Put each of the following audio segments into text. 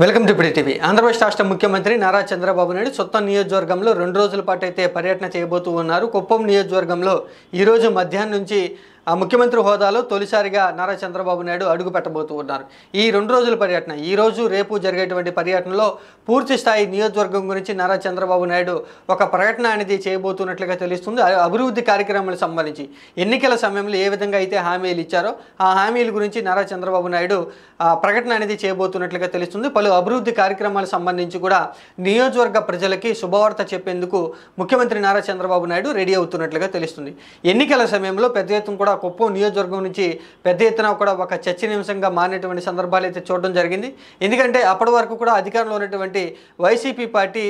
Welcome to PD TV. Andhra Pradesh రాష్ట్ర ముఖ్యమంత్రి నారా చంద్రబాబు నాయుడు సొంత నియోజకవర్గంలో 2 రోజుల పాటు అయితే పర్యటన చేయబోతూ ఉన్నారు. కుప్పం నియోజకవర్గంలో ఈరోజు మధ్యాహ్నం నుంచి ముఖ్యమంత్రి హోదాలో తొలిసారిగా నారా చంద్రబాబు నాయుడు అడుగు పెట్టబోతూ ఉన్నారు. ఈ 2 రోజుల పర్యటన, ఈ రోజు రేపు జరిగేటువంటి పర్యటనలో పూర్తి స్థాయి నియోజకవర్గం గురించి నారా చంద్రబాబు నాయుడు ఒక ప్రకటన అనేది చేయబోతున్నట్లుగా తెలుస్తుంది. అభివృద్ధి కార్యక్రమాలకు సంబంధించి ఎన్నికల సమయంలో ఏ విధంగా అయితే హామీలు ఇచ్చారో ఆ హామీల గురించి నారా చంద్రబాబు నాయుడు ప్రకటన అనేది చేయబోతున్నట్లుగా తెలుస్తుంది. పలు అభివృద్ధి కార్యక్రమాలకు సంబంధించి కూడా నియోజకవర్గ ప్రజలకి శుభవార్త చెప్పేందుకు ముఖ్యమంత్రి నారా చంద్రబాబు నాయుడు రెడీ అవుతున్నట్లుగా తెలుస్తుంది. ఎన్నికల సమయంలో పెద్ద ఎత్తున కూడా కుప్పం నియోజకవర్గం నుంచి పెద్ద ఎత్తున కూడా ఒక చర్చనీయాంశంగా మారినటువంటి సందర్భాలు అయితే చూడడం జరిగింది. ఎందుకంటే అప్పటి వరకు కూడా అధికారంలో ఉన్నటువంటి వైసీపీ పార్టీ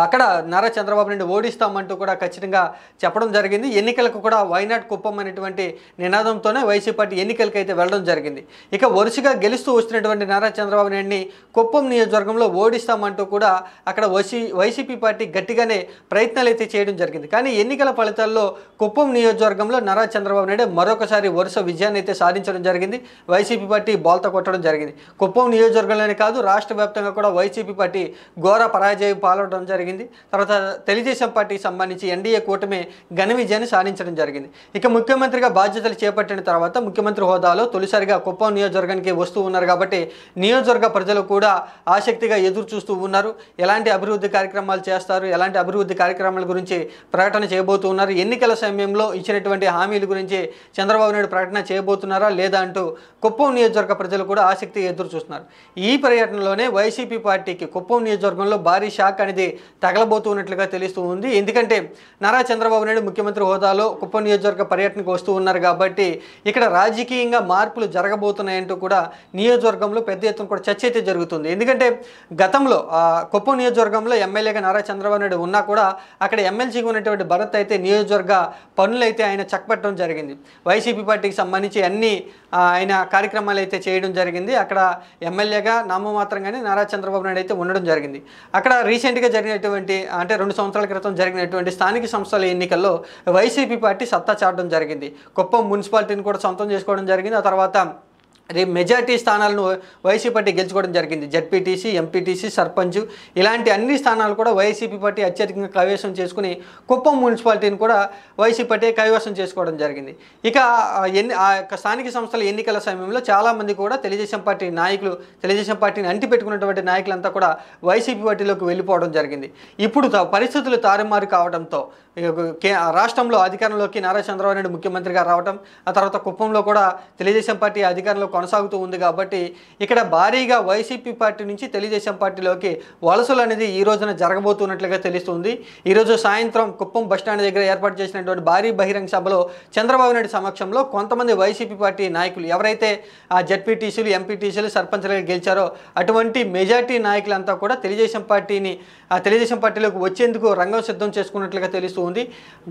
అక్కడ నారా చంద్రబాబు నాయుడు ఓడిస్తామంటూ కూడా ఖచ్చితంగా చెప్పడం జరిగింది. ఎన్నికలకు కూడా వైనాట్ కుప్పం అనేటువంటి నినాదంతోనే వైసీపీ పార్టీ ఎన్నికలకు అయితే వెళ్ళడం జరిగింది. ఇక వరుసగా గెలుస్తూ వస్తున్నటువంటి నారా చంద్రబాబు నాయుడిని కుప్పం నియోజకవర్గంలో ఓడిస్తామంటూ కూడా అక్కడ వైసీపీ పార్టీ గట్టిగానే ప్రయత్నాలు అయితే చేయడం జరిగింది. కానీ ఎన్నికల ఫలితాల్లో కుప్పం నియోజకవర్గంలో నారా చంద్రబాబు నాయుడు మరొకసారి వరుస విజయాన్ని అయితే సాధించడం జరిగింది. వైసీపీ పార్టీ బోల్తా కొట్టడం జరిగింది. కుప్పం నియోజకవర్గంలోనే కాదు, రాష్ట్ర వ్యాప్తంగా కూడా వైసీపీ పార్టీ ఘోర పరాజయం పాల్గొనడం జరిగింది. తర్వాత తెలుగుదేశం పార్టీకి సంబంధించి ఎన్డీఏ కూటమి ఘన విజయాన్ని సాధించడం జరిగింది. ఇక ముఖ్యమంత్రిగా బాధ్యతలు చేపట్టిన తర్వాత ముఖ్యమంత్రి హోదాలో తొలిసారిగా కుప్పం నియోజకవర్గానికి వస్తూ ఉన్నారు కాబట్టి నియోజకవర్గ ప్రజలు కూడా ఆసక్తిగా ఎదురు చూస్తూ ఉన్నారు. ఎలాంటి అభివృద్ధి కార్యక్రమాలు చేస్తారు, ఎలాంటి అభివృద్ధి కార్యక్రమాల గురించి ప్రకటన చేయబోతూ ఉన్నారు, ఎన్నికల సమయంలో ఇచ్చినటువంటి హామీల గురించి చంద్రబాబు నాయుడు ప్రకటన చేయబోతున్నారా లేదా అంటూ కుప్పం నియోజకవర్గ ప్రజలు కూడా ఆసక్తిగా ఎదురు చూస్తున్నారు. ఈ పర్యటనలోనే వైసీపీ పార్టీకి కుప్పం నియోజకవర్గంలో భారీ షాక్ అనేది తగలబోతున్నట్లుగా తెలుస్తూ ఉంది. ఎందుకంటే నారా చంద్రబాబు నాయుడు ముఖ్యమంత్రి హోదాలో కుప్పం నియోజకవర్గ పర్యటనకు వస్తూ ఉన్నారు కాబట్టి ఇక్కడ రాజకీయంగా మార్పులు జరగబోతున్నాయంటూ కూడా నియోజకవర్గంలో పెద్ద ఎత్తున కూడా చర్చ అయితే జరుగుతుంది. ఎందుకంటే గతంలో కుప్పం నియోజకవర్గంలో ఎమ్మెల్యేగా నారా చంద్రబాబు నాయుడు ఉన్నా కూడా అక్కడ ఎమ్మెల్సీగా ఉన్నటువంటి భరత్ అయితే నియోజకవర్గ పనులు అయితే ఆయన చక్కబెట్టడం జరిగింది. వైసీపీ పార్టీకి సంబంధించి అన్ని ఆయన కార్యక్రమాలు అయితే చేయడం జరిగింది. అక్కడ ఎమ్మెల్యేగా నామమాత్రంగానే నారా చంద్రబాబు నాయుడు అయితే ఉండడం జరిగింది. అక్కడ రీసెంట్గా జరిగినటువంటి అంటే 2 సంవత్సరాల క్రితం జరిగినటువంటి స్థానిక సంస్థల ఎన్నికల్లో వైసీపీ పార్టీ సత్తా చాటడం జరిగింది. కుప్పం మున్సిపాలిటీని కూడా సొంతం చేసుకోవడం జరిగింది. ఆ తర్వాత మెజార్టీ స్థానాలను వైసీపీ పార్టీ గెలుచుకోవడం జరిగింది. జడ్పీటీసీ, ఎంపీటీసీ, సర్పంచ్ ఇలాంటి అన్ని స్థానాలు కూడా వైసీపీ పార్టీ అత్యధికంగా కైవసం చేసుకుని కుప్పం మున్సిపాలిటీని కూడా వైసీపీ పార్టీ కైవసం చేసుకోవడం జరిగింది. ఇక స్థానిక సంస్థల ఎన్నికల సమయంలో చాలామంది కూడా తెలుగుదేశం పార్టీ నాయకులు, తెలుగుదేశం పార్టీని అంటిపెట్టుకున్నటువంటి నాయకులంతా కూడా వైసీపీ పార్టీలోకి వెళ్ళిపోవడం జరిగింది. ఇప్పుడు పరిస్థితులు తారుమారు కావడంతో రాష్ట్రంలో అధికారంలోకి నారా చంద్రబాబు నాయుడు ముఖ్యమంత్రిగా రావడం, ఆ తర్వాత కుప్పంలో కూడా తెలుగుదేశం పార్టీ అధికారంలో కొనసాగుతూ ఉంది కాబట్టి ఇక్కడ భారీగా వైసీపీ పార్టీ నుంచి తెలుగుదేశం పార్టీలోకి వలసలు అనేది ఈ రోజున జరగబోతున్నట్లుగా తెలుస్తుంది. ఈరోజు సాయంత్రం కుప్పం బస్టాండ్ దగ్గర ఏర్పాటు చేసినటువంటి భారీ బహిరంగ సభలో చంద్రబాబు నాయుడు సమక్షంలో కొంతమంది వైసీపీ పార్టీ నాయకులు ఎవరైతే ఆ జడ్పీటీసీలు, ఎంపీటీసీలు, సర్పంచ్లుగా గెలిచారో అటువంటి మెజార్టీ నాయకులంతా కూడా తెలుగుదేశం పార్టీలోకి వచ్చేందుకు రంగం సిద్ధం చేసుకున్నట్లుగా తెలుస్తుంది.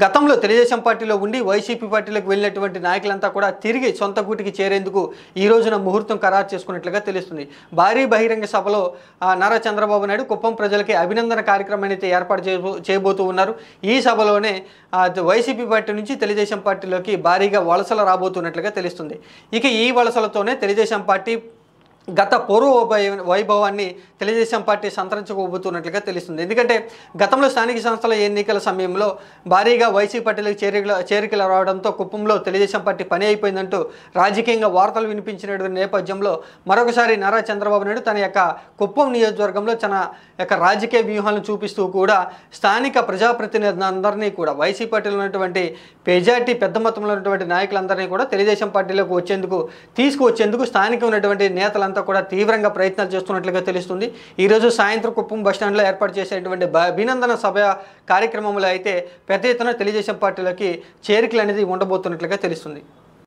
గతంలో తెలుగుదేశం పార్టీలో ఉండి వైసీపీ పార్టీలోకి వెళ్ళినటువంటి నాయకులంతా కూడా తిరిగి సొంత గూటికి చేరేందుకు ఈ రోజున ముహూర్తం ఖరారు చేసుకున్నట్లుగా తెలుస్తుంది. భారీ బహిరంగ సభలో నారా చంద్రబాబు నాయుడు కుప్పం ప్రజలకి అభినందన కార్యక్రమాన్ని అయితే ఏర్పాటు చేయబోతూ ఉన్నారు. ఈ సభలోనే వైసీపీ పార్టీ నుంచి తెలుగుదేశం పార్టీలోకి భారీగా వలసలు రాబోతున్నట్లుగా తెలుస్తుంది. ఇక ఈ వలసలతోనే తెలుగుదేశం పార్టీ గత పూర్వ వైభవాన్ని తెలుగుదేశం పార్టీ సంతరించుకోబోతున్నట్లుగా తెలుస్తుంది. ఎందుకంటే గతంలో స్థానిక సంస్థల ఎన్నికల సమయంలో భారీగా వైసీపీ పార్టీలకు చేరికలు రావడంతో కుప్పంలో తెలుగుదేశం పార్టీ పని అయిపోయిందంటూ రాజకీయంగా వార్తలు వినిపించినటువంటి నేపథ్యంలో మరొకసారి నారా చంద్రబాబు నాయుడు తన యొక్క కుప్పం నియోజకవర్గంలో తన యొక్క రాజకీయ వ్యూహాలను చూపిస్తూ కూడా స్థానిక ప్రజాప్రతినిధులందరినీ కూడా వైసీపీ పార్టీలో ఉన్నటువంటి మెజార్టీ పెద్ద మొత్తంలో ఉన్నటువంటి నాయకులందరినీ కూడా తెలుగుదేశం పార్టీలోకి తీసుకువచ్చేందుకు స్థానిక ఉన్నటువంటి నేతలంతా కూడా తీవ్రంగా ప్రయత్నాలు చేస్తున్నట్లుగా తెలుస్తుంది. ఈరోజు సాయంత్రం కుప్పం బస్టాండ్లో ఏర్పాటు చేసేటువంటి అభినందన సభ కార్యక్రమంలో అయితే పెద్ద ఎత్తున తెలుగుదేశం పార్టీలోకి చేరికలు అనేది ఉండబోతున్నట్లుగా తెలుస్తుంది.